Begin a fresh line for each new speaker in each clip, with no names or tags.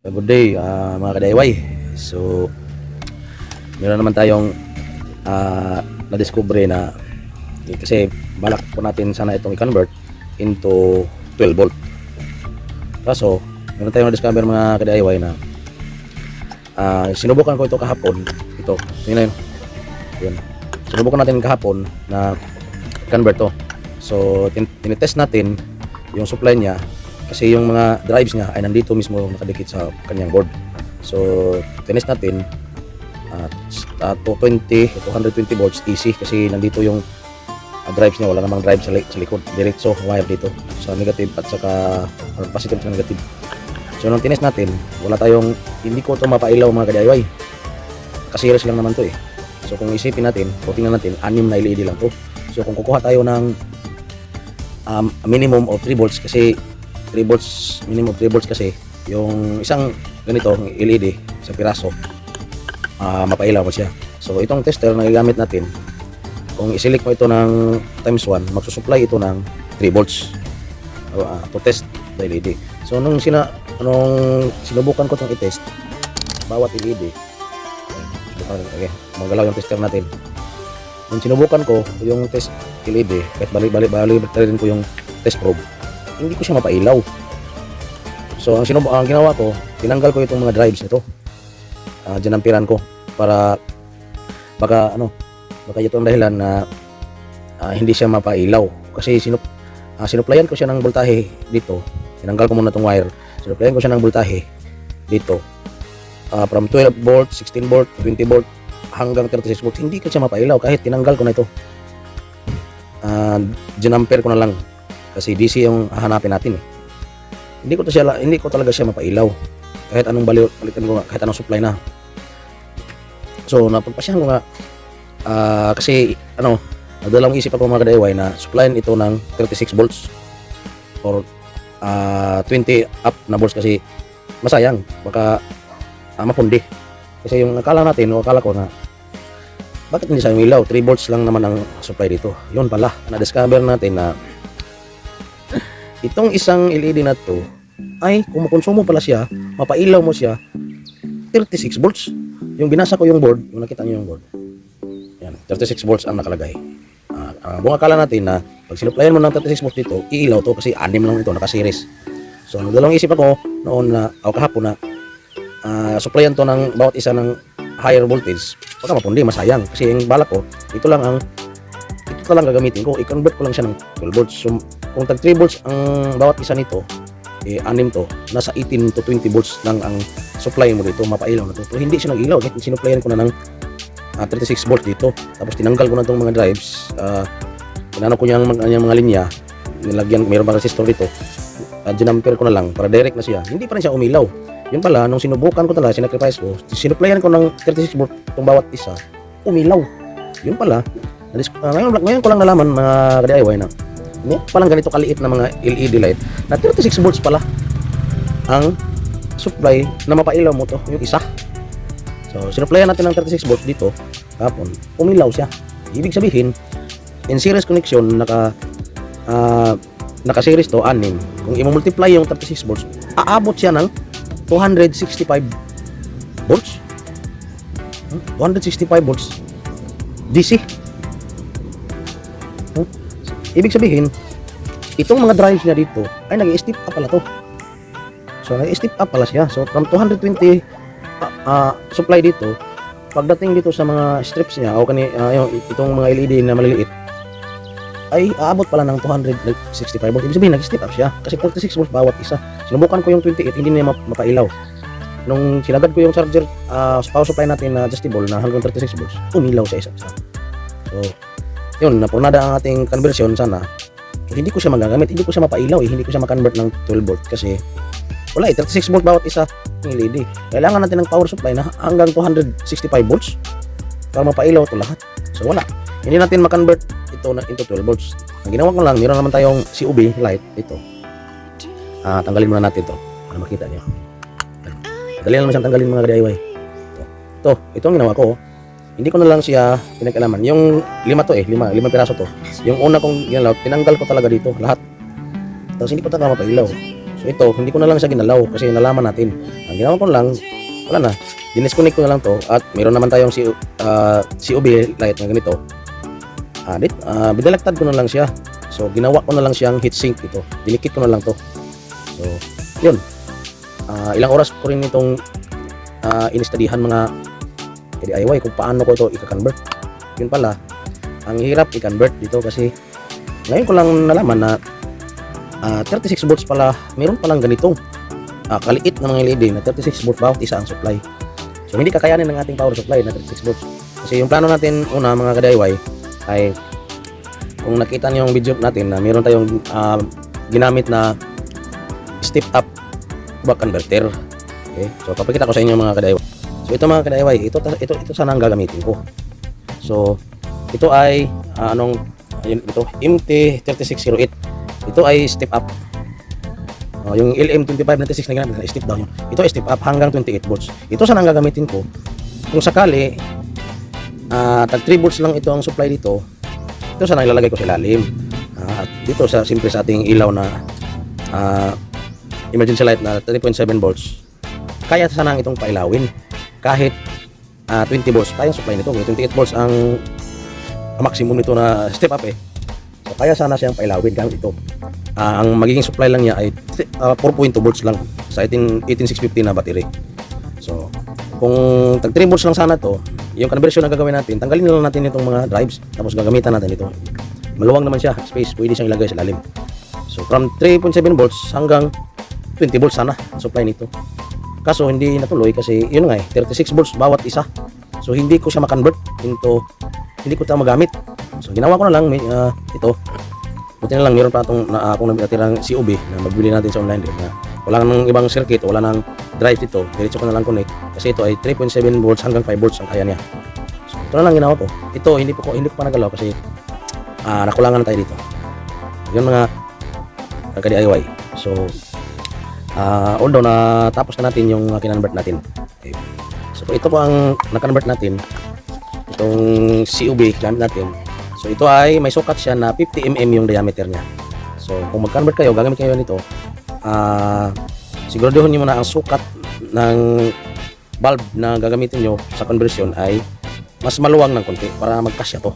Good day, mga ka-DIY. So, meron naman tayong na-discover na kasi balak po natin sana itong i-convert into 12 volt. Kaso, meron tayong na-discover mga ka-DIY na sinubukan ko ito kahapon. Ito, yun na yun. Yun. Sinubukan natin kahapon na convert to. So, tinitest natin yung supply niya kasi yung mga drives niya ay nandito mismo nakadikit sa kanyang board. So, tinest natin 220, 220 volts DC kasi nandito yung drives niya, wala namang drive sa likod. Diretso wire dito sa negative at saka positive at negative. So, nung tinest natin, wala tayong, hindi ko ito mapailaw mga ka-DIY. Kasi-series lang naman to eh. So, kung isipin natin, o tingnan natin, 6 na LED lang to. So, kung kukuha tayo ng minimum of 3 volts kasi 3 volts, minimum 3 volts kasi yung isang ganito LED sa piraso mapailaw mo siya. So itong tester na gagamit natin, kung i-select mo ito ng times 1, magsusupply ito ng 3 volts to test the LED. So nung sinubukan ko itong i-test bawat LED, okay, magalaw yung tester natin. Nung sinubukan ko yung test LED, kahit balik rin ko yung test probe, hindi ko siya mapailaw. So ang ginawa ko, tinanggal ko itong mga drives nito. Dinampiran ko para baka ito ang dahilan na hindi siya mapailaw. Kasi sinuplayan ko siya ng voltahe dito. Tinanggal ko muna itong wire. Sinuplayan ko siya ng voltahe dito. From 12 volt, 16 volt, 20 volt hanggang 36 volt. Hindi ko siya mapailaw kahit tinanggal ko na ito. Dinampere ko na lang. Kasi DC yung hahanapin natin eh. Hindi ko talaga siya mapailaw. Kahit anong balikan ko nga, kahit anong supply na. So, napagpasyahan ko nga kasi nagdalang isip ako mga ka-DIY na supplyan ito ng 36 volts or 20 up na volts kasi masayang, baka mapundi. Kasi yung akala ko na bakit hindi siya umilaw? 3 volts lang naman ang supply dito. Yun pala, na-discover natin na itong isang LED na to ay kumukonsumo pala siya, mapailaw mo siya 36 volts. Yung binasa ko yung board, yung nakita niyo yung board, yan, 36 volts ang nakalagay. Kung akala natin na pag sinuplayan mo ng 36 volts dito, iilaw to kasi 6 lang ito, nakaseries. So nagdalawang isip ako noon na, kahapon na supplyan to ng bawat isa ng higher voltage, baka mapundi, masayang. Kasi yung balak ko, ito lang gagamitin ko, i-convert ko lang siya ng 12 volts. So kung tag 3 volts ang bawat isa nito, 6 to, nasa 18 to 20 volts lang ang supply mo dito, mapailaw na to. So hindi siya nag-ilaw, sinuplayan ko na ng 36 volts dito. Tapos tinanggal ko na itong mga drives, tinanong ko yung mga linya, nilagyan, mayroon pa resistor dito, dinampere ko na lang para direct na siya. Hindi pa rin siya umilaw. Yun pala, nung sinubukan ko talaga, sinacrifice ko, sinuplayan ko ng 36 volts itong bawat isa, umilaw. Yun pala, ngayon ko lang nalaman mga ka-DIY na palang ganito kaliit na mga LED light na 36 volts pala ang supply na mapailaw mo to, yung isa. So sinuplayan natin ng 36 volts dito kapon, umilaw siya. Ibig sabihin in series connection naka series to 6. Kung i-multiply yung 36 volts, aabot siya ng 265 volts. 265 volts DC. Ibig sabihin, itong mga drives niya dito ay nag-step up pala to. So, nag-step up pala siya. So, from 220 supply dito, pagdating dito sa mga strips niya, o itong mga LED na maliliit, ay aabot pala ng 265 volts. Ibig sabihin, nag-step up siya. Kasi 46 volts bawat isa. Sinubukan ko yung 28, hindi niya mapailaw. Nung sinagad ko yung charger, power supply natin na adjustable na hanggang 36 volts, umilaw siya isa-isa. So, yun, napunada ang ating conversion sana. So, hindi ko siya magagamit, hindi ko siya mapailaw hindi ko siya makonvert ng 12 volt kasi wala 36 volt bawat isa ng LED. Kailangan natin ng power supply na hanggang 265 volts para mapailaw ito lahat. So wala, hindi natin makonvert ito into 12 volts. Ang ginawa ko lang, meron naman tayong COB light ito. Tanggalin muna natin ito para makita niyo. Dali lang naman siyang tanggalin mga DIY. Ito ang ginawa ko. Hindi ko na lang siya pinag-alaman. Yung 5 piraso to. Yung una kong ginalaw, tinanggal ko talaga dito lahat. Tapos hindi ko talaga mapailaw. So ito, hindi ko na lang siya ginalaw kasi nalaman natin. Ang ginawa ko lang, wala na. Dinisconnect ko na lang to at meron naman tayong COB light na ganito. Bidalaktad ko na lang siya. So ginawa ko na lang siyang heatsink ito. Dinikit ko na lang to. So yun. Ilang oras ko rin itong inistadihan mga DIY kung paano ko ito i-convert. Yun pala, ang hirap i-convert dito kasi ngayon ko lang nalaman na 36 volts pala, meron palang ganitong kaliit na mga LED na 36 volts bawat isa ang supply. So hindi kakayanin ng ating power supply na 36 volts. Kasi yung plano natin una mga ka-DIY ay kung nakita niyo yung video natin na meron tayong ginamit na step up buck converter. Okay? So papakita ko sa inyo mga ka-DIY. So ito mga ka-DIY, ito sana ang gagamitin ko. So ito ay ito MT3608. Ito ay step up. Yung LM2596 na ginamit, step down yun. Ito ay step up hanggang 28 volts. Ito sana ang gagamitin ko. Kung sakali tag 3 volts lang ito ang supply dito, ito sana ilalagay ko sa ilalim. At dito sa simple sa ating ilaw na emergency light na 3.7 volts, kaya sana itong pailawin kahit 20 volts tayong supply nito. 28 volts ang maximum nito na step up So kaya sana siyang pailawin gamit ito. Ang magiging supply lang niya ay 4.2 volts lang sa 18650 na battery. So kung tag 3 volts lang sana to, yung conversion na gagawin natin, tanggalin na lang natin itong mga drives tapos gagamitan natin ito. Maluwang naman siya, space, pwede siyang ilagay sa lalim. So from 3.7 volts hanggang 20 volts sana supply nito. Kaso hindi natuloy kasi yun nga 36 volts bawat isa. So hindi ko siya ma-convert into, hindi ko ito magamit. So ginawa ko na lang ito. Buti na lang meron pa itong kung natirang COB na magbili natin sa online din na wala nang ibang circuit, wala nang drive dito. Diretso ko na lang connect kasi ito ay 3.7 volts hanggang 5 volts ang kaya niya. So ito na lang ginawa ko. Ito hindi ko pa nagalaw kasi nakulangan na tayo dito. Yun mga ka-DIY. So although na tapos na natin yung kinonvert natin. Okay. So ito po ang na-convert natin. Itong COB gamit natin. So ito ay may sukat siya na 50 mm yung diameter niya. So kung mag-convert kayo, gagamit kayo nito, siguraduhin niyo muna ang sukat ng bulb na gagamitin niyo sa conversion ay mas maluwang ng konti para magkasya to.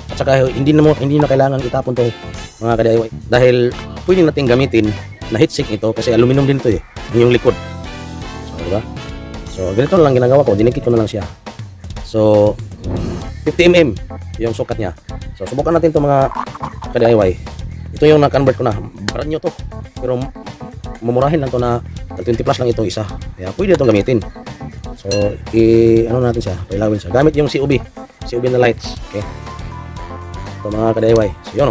At saka hindi na kailangan itapon to mga ka-DIY dahil pwede natin gamitin na heatsink ito kasi aluminum din ito yung likod. So diba? So ganito na lang ginagawa ko, dinikit ko na lang siya. So 50 mm yung sukat niya. So subukan natin to mga ka-DIY. Ito yung na-convert ko na. Brand new to. Pero mumurahin lang to na 20 plus lang ito isa. Kaya pwede itong gamitin. So ano natin siya, pailawin siya. Gamit yung COB na lights. Okay. Ito mga ka-DIY. So yun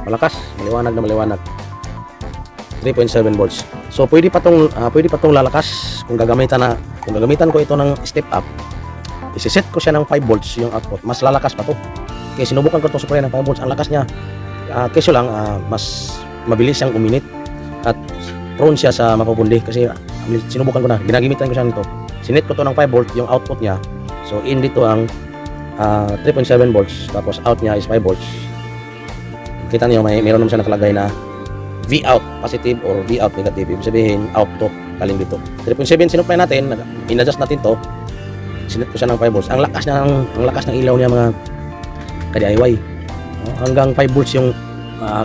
malakas, maliwanag na maliwanag. 3.7 volts. So pwede pa tong lalakas kung gagamitan ko ito ng step up. Isiset ko siya ng 5 volts yung output. Mas lalakas pa to. Okay, sinubukan ko itong supply ng 5 volts. Ang lakas niya. Keso lang, mas mabilis siyang uminit. At prone siya sa mapupundi. Kasi sinubukan ko na. Ginagimitan ko siya nito. Sinet ko to ng 5 volts yung output niya. So in dito ang 3.7 volts. Tapos out niya is 5 volts. Kita niyo mayroon naman siya nakalagay na V out positive or V out negative. Ibig sabihin out to. Galing dito. 3.7 sinupply natin. In-adjust natin to. Sinet ko siya ng 5 volts. Ang lakas ng ilaw niya mga ka-DIY. Hanggang 5 volts yung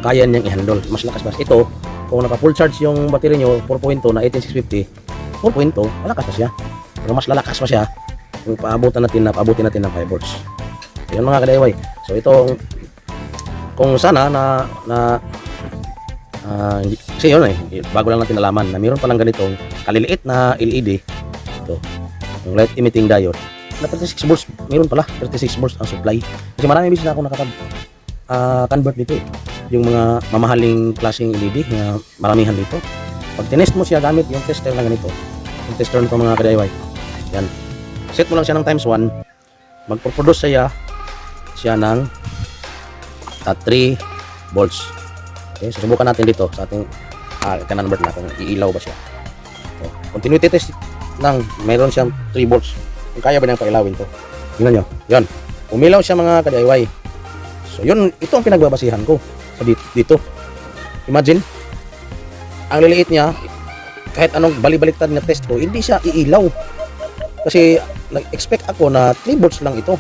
kaya niyang i-handle. Mas lakas pa. Ito, kung naka-full charge yung battery niyo 4.2 na 18650, 4.2, malakas pa siya. Pero mas lalakas pa siya kung paabutin natin ng 5 volts. Yan mga ka-DIY. So ito, kung sana kasi yun bago lang natin nalaman na mayroon palang ganitong kaliliit na LED. Ito, yung light emitting diode na 36 volts, meron pala 36 volts ang supply. Kasi marami bisis na ako convert dito yung mga mamahaling klaseng LED na maramihan dito. Pag tinest mo siya gamit yung tester na ganito, yung tester nito mga ka-DIY, yan, set mo lang siya ng times 1, magpo-produce siya ng 3 volts. Okay, so subukan natin dito sa ating convert na kung iilaw ba siya. So, continuity test lang, mayroon siyang 3 volts. Kung kaya ba niyang pailawin to. Tingnan nyo. Yan. Umilaw siya mga ka-DIY. So yun, ito ang pinagbabasihan ko. So, dito. Imagine, ang liliit niya, kahit anong bali-baliktad na test ko, hindi siya iilaw. Kasi nag-expect ako na 3 volts lang ito.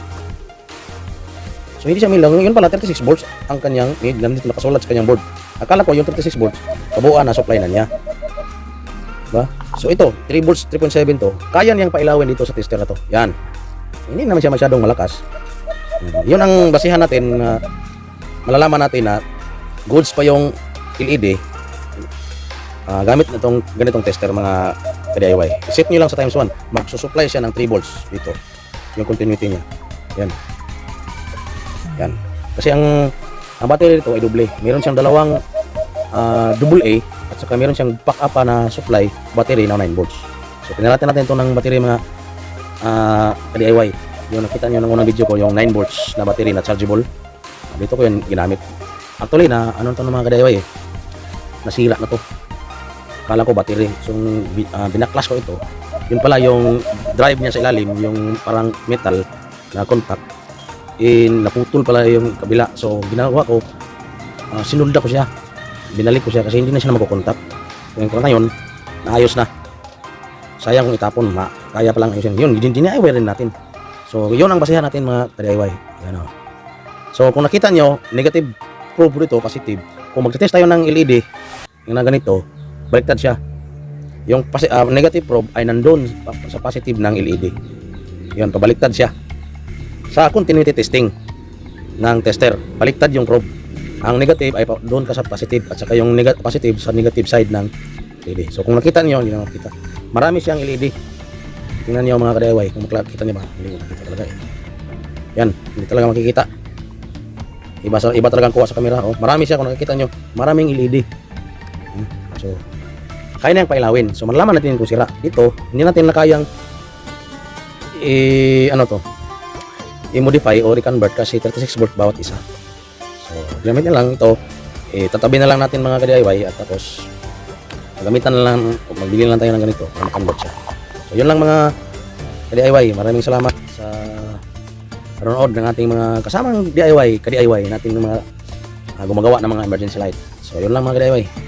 So hindi siya umilaw. Yun pala 36 volts ang kanyang, nandito nakasulat sa kanyang board. Akala ko yung 36 volts, kabuuan na supply na niya. Diba? So ito, 3 volts, 3.7 to, kaya niyang pailawin dito sa tester na to. Yan. Hindi naman siya masyadong malakas. Yun ang basihan natin na malalaman natin na goods pa yung LED gamit na itong ganitong tester mga ka-DIY. Set nyo lang sa times 1, magsusupply siya ng 3 volts dito. Yung continuity niya. Yan. Yan. Kasi ang battery nito ay doble. Meron siyang dalawang AA at saka meron siyang pack up na supply battery na 9 volts. So pinaratan natin ito ng battery mga ka-DIY. Yung nakita nyo ng unang video ko, yung 9 volts na battery na chargeable. Dito ko yan ginamit. Actually na ano to ng mga ka-DIY nasira na to. Kala ko battery. So binaklas ko ito. Yun pala yung drive niya sa ilalim, yung parang metal na contact. Naputol pala yung kabila. So ginagawa ko, sinulda ko siya. Binalik ko siya kasi hindi na siya makukontak. So ngayon, naayos na. Sayang kung itapon, kaya palang ayusin. Yun, dinaiware rin natin. So yun ang basehan natin mga ka-DIY. Yan o. So kung nakita nyo, negative probe dito, positive. Kung magtitest tayo ng LED, yung na ganito, baliktad siya. Yung negative probe ay nandun sa positive ng LED. Yun, pabaliktad siya. Sa continuity testing ng tester, baliktad yung probe. Ang negative ay doon ka sa positive at saka yung positive sa negative side ng LED. So kung nakita niyo, hindi na makita. Marami siyang LED. Tingnan niyo mga ka-DIY, kung makikita niyo ba? Hindi mo makita talaga eh. Yan, hindi talaga makikita. Iba talaga ang kuha sa camera. Oh, marami siya kung nakikita niyo. Maraming LED. So kaya na yung pailawin. So malalaman natin kung sira. Dito, hindi natin na kayang i-modify o i-convert kasi 36 volt bawat isa. So gamit na lang ito. Tatabi na lang natin mga ka-DIY at tapos gamitan na lang, magbili lang tayo ng ganito para ma-convert siya. So yun lang mga ka-DIY. Maraming salamat sa panonood ng ating mga kasamang DIY, ka-DIY natin mga gumagawa ng mga emergency light. So yun lang mga ka-DIY.